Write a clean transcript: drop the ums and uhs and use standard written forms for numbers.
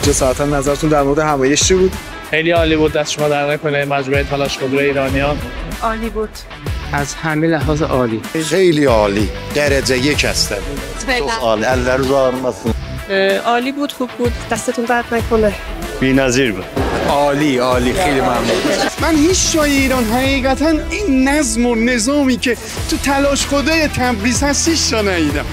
جسارتا نظرتون در مورد همایش چی بود؟ خیلی عالی بود، دست شما در نکنه. مجموعه تلاش خودرو ایرانیان عالی بود. از همه لحاظ عالی. خیلی عالی. درجه یک هستن. çok عالی. Elleriniz ağrımasın. عالی بود، خوب بود. دستتون درد نکنه. بی‌نظیر بود. عالی خیلی ممنون. من هیچ جای ایران حقیقتا این نظم و نظامی که تو تلاش خدای تبریز هست هیچ جا ندیدم.